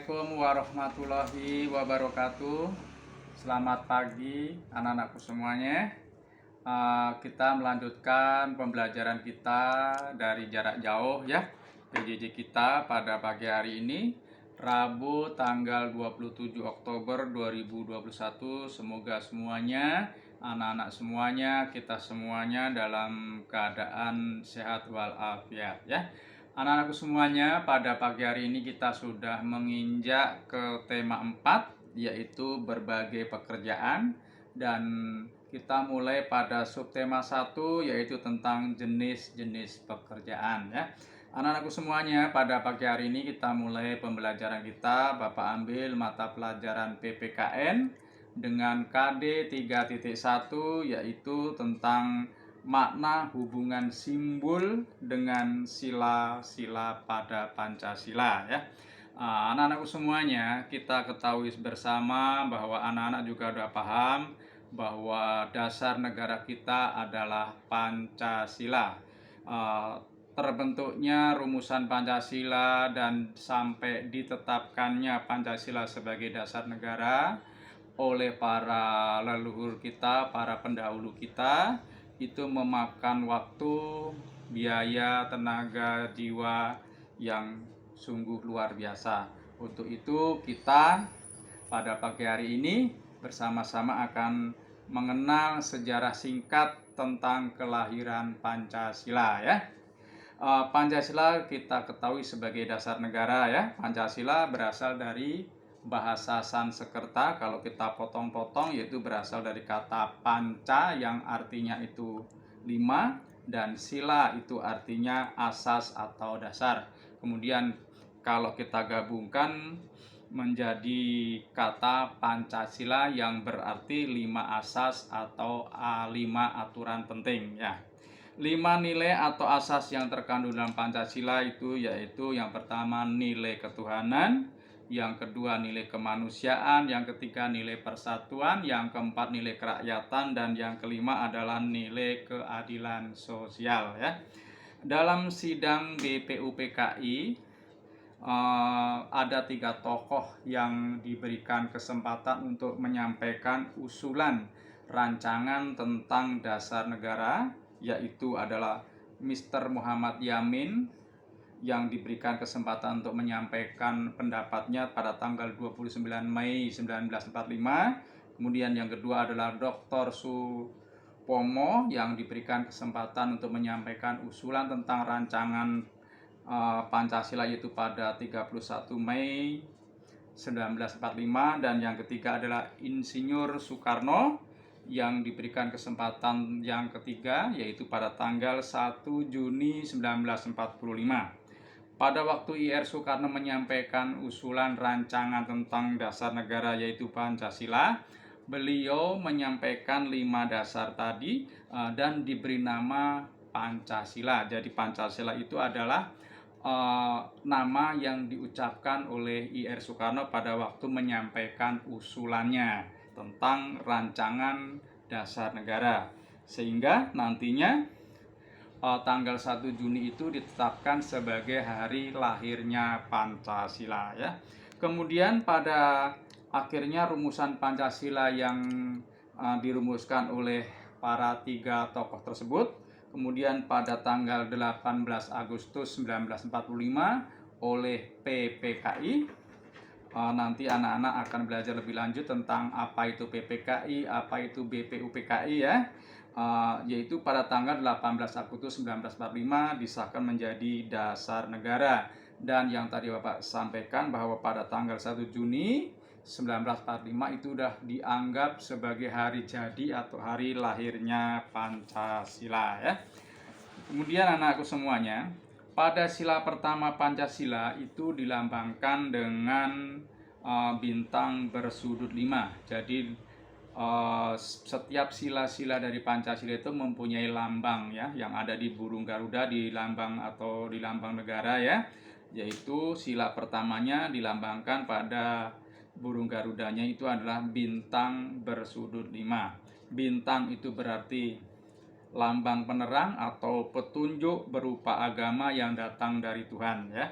Assalamualaikum warahmatullahi wabarakatuh. Selamat pagi anak-anakku semuanya. Kita melanjutkan pembelajaran kita dari jarak jauh ya. PJJ kita pada pagi hari ini Rabu tanggal 27 Oktober 2021. Semoga semuanya, anak-anak semuanya, kita semuanya dalam keadaan sehat walafiat ya. Anak-anakku semuanya, pada pagi hari ini kita sudah menginjak ke tema 4, yaitu berbagai pekerjaan, dan kita mulai pada subtema 1, yaitu tentang jenis-jenis pekerjaan ya. Anak-anakku semuanya, pada pagi hari ini kita mulai pembelajaran kita. Bapak ambil mata pelajaran PPKN dengan KD 3.1, yaitu tentang makna hubungan simbol dengan sila-sila pada Pancasila ya. Anak-anakku semuanya, kita ketahui bersama bahwa anak-anak juga sudah paham bahwa dasar negara kita adalah Pancasila. Terbentuknya rumusan Pancasila dan sampai ditetapkannya Pancasila sebagai dasar negara oleh para leluhur kita, para pendahulu kita, itu memakan waktu, biaya, tenaga, jiwa yang sungguh luar biasa. Untuk itu kita pada pagi hari ini bersama-sama akan mengenal sejarah singkat tentang kelahiran Pancasila ya. Pancasila kita ketahui sebagai dasar negara ya. Pancasila berasal dari bahasa Sanskerta, kalau kita potong-potong, yaitu berasal dari kata panca yang artinya itu 5, dan sila itu artinya asas atau dasar. Kemudian kalau kita gabungkan menjadi kata Pancasila yang berarti 5 asas atau 5 aturan penting ya. 5 nilai atau asas yang terkandung dalam Pancasila itu yaitu yang pertama nilai ketuhanan, yang kedua nilai kemanusiaan, yang ketiga nilai persatuan, yang keempat nilai kerakyatan, dan yang kelima adalah nilai keadilan sosial ya. Dalam sidang BPUPKI ada 3 tokoh yang diberikan kesempatan untuk menyampaikan usulan rancangan tentang dasar negara, yaitu adalah Mr. Muhammad Yamin yang diberikan kesempatan untuk menyampaikan pendapatnya pada tanggal 29 Mei 1945. Kemudian yang kedua adalah Dr. Supomo yang diberikan kesempatan untuk menyampaikan usulan tentang rancangan Pancasila yaitu pada 31 Mei 1945. Dan yang ketiga adalah Insinyur Soekarno yang diberikan kesempatan yang ketiga yaitu pada tanggal 1 Juni 1945. Pada waktu IR Soekarno menyampaikan usulan rancangan tentang dasar negara yaitu Pancasila, beliau menyampaikan 5 dasar tadi dan diberi nama Pancasila. Jadi Pancasila itu adalah nama yang diucapkan oleh IR Soekarno pada waktu menyampaikan usulannya tentang rancangan dasar negara, sehingga nantinya tanggal 1 Juni itu ditetapkan sebagai hari lahirnya Pancasila ya. Kemudian pada akhirnya rumusan Pancasila yang dirumuskan oleh para 3 tokoh tersebut, kemudian pada tanggal 18 Agustus 1945 oleh PPKI. Nanti anak-anak akan belajar lebih lanjut tentang apa itu PPKI, apa itu BPUPKI ya. Yaitu pada tanggal 18 Agustus 1945 disahkan menjadi dasar negara. Dan yang tadi Bapak sampaikan bahwa pada tanggal 1 Juni 1945 itu sudah dianggap sebagai hari jadi atau hari lahirnya Pancasila ya. Kemudian anak-anakku semuanya, pada sila pertama Pancasila itu dilambangkan dengan bintang bersudut 5. Jadi setiap sila-sila dari Pancasila itu mempunyai lambang ya, yang ada di burung Garuda di lambang atau di lambang negara ya, yaitu sila pertamanya dilambangkan pada burung Garudanya itu adalah bintang bersudut 5. Bintang itu berarti lambang penerang atau petunjuk berupa agama yang datang dari Tuhan ya.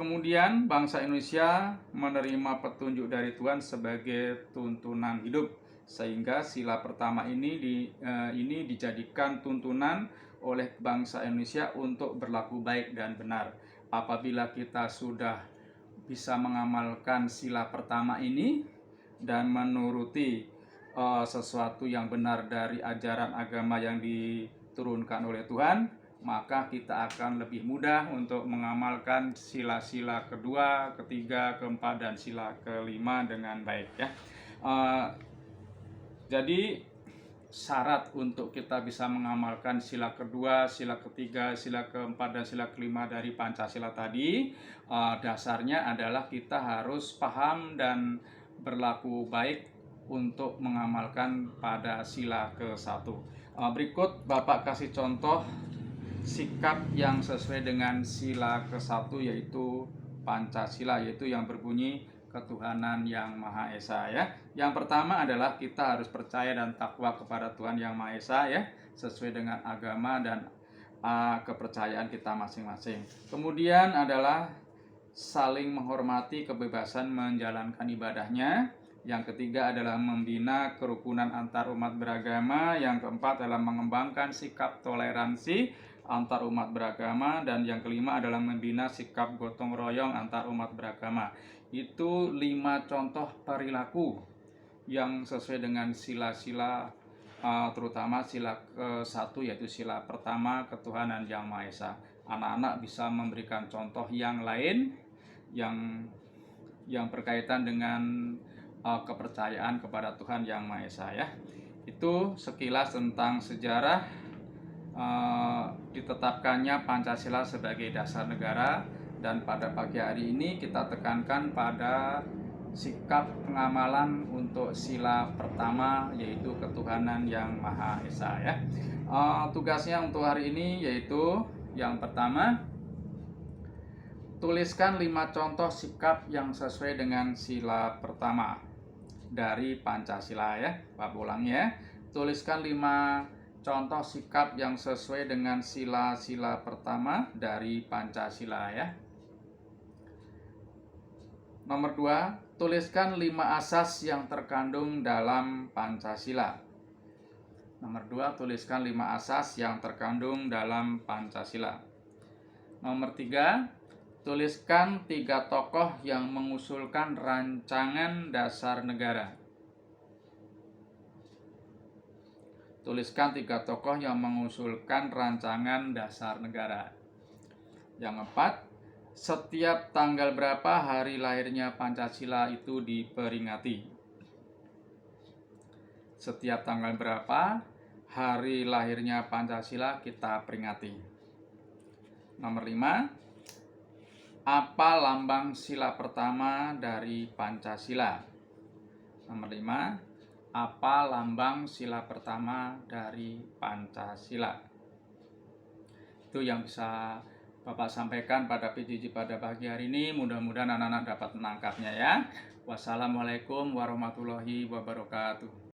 Kemudian bangsa Indonesia menerima petunjuk dari Tuhan sebagai tuntunan hidup, sehingga sila pertama ini dijadikan tuntunan oleh bangsa Indonesia untuk berlaku baik dan benar. Apabila kita sudah bisa mengamalkan sila pertama ini dan menuruti sesuatu yang benar dari ajaran agama yang diturunkan oleh Tuhan, maka kita akan lebih mudah untuk mengamalkan sila-sila kedua, ketiga, keempat, dan sila kelima dengan baik ya. Jadi syarat untuk kita bisa mengamalkan sila kedua, sila ketiga, sila keempat, dan sila kelima dari Pancasila tadi, dasarnya adalah kita harus paham dan berlaku baik untuk mengamalkan pada sila ke-1. Berikut Bapak kasih contoh sikap yang sesuai dengan sila ke-1, yaitu Pancasila, yaitu yang berbunyi ketuhanan yang Maha Esa ya. Yang pertama adalah kita harus percaya dan takwa kepada Tuhan yang Maha Esa ya, sesuai dengan agama dan kepercayaan kita masing-masing. Kemudian adalah saling menghormati kebebasan menjalankan ibadahnya. Yang ketiga adalah membina kerukunan antar umat beragama. Yang keempat adalah mengembangkan sikap toleransi antar umat beragama. Dan yang kelima adalah membina sikap gotong royong antar umat beragama. Itu 5 contoh perilaku yang sesuai dengan sila-sila, terutama sila ke-1, yaitu sila pertama ketuhanan yang Maha Esa. Anak-anak bisa memberikan contoh yang lain yang berkaitan dengan kepercayaan kepada Tuhan yang Maha Esa ya. Itu sekilas tentang sejarah ditetapkannya Pancasila sebagai dasar negara. Dan pada pagi hari ini kita tekankan pada sikap pengamalan untuk sila pertama, yaitu ketuhanan yang Maha Esa ya. Tugasnya untuk hari ini yaitu yang pertama, tuliskan 5 contoh sikap yang sesuai dengan sila pertama dari Pancasila ya. Pak ulang ya. Tuliskan 5 contoh sikap yang sesuai dengan sila-sila pertama dari Pancasila ya. Nomor 2, tuliskan 5 asas yang terkandung dalam Pancasila. Nomor 2, tuliskan 5 asas yang terkandung dalam Pancasila. Nomor 3, tuliskan 3 tokoh yang mengusulkan rancangan dasar negara. Tuliskan 3 tokoh yang mengusulkan rancangan dasar negara. Yang 4, setiap tanggal berapa hari lahirnya Pancasila itu diperingati. Setiap tanggal berapa hari lahirnya Pancasila kita peringati. Nomor 5, apa lambang sila pertama dari Pancasila? Nomor 5, apa lambang sila pertama dari Pancasila? Itu yang bisa Bapak sampaikan pada PJJ pada pagi hari ini. Mudah-mudahan anak-anak dapat menangkapnya ya. Wassalamualaikum warahmatullahi wabarakatuh.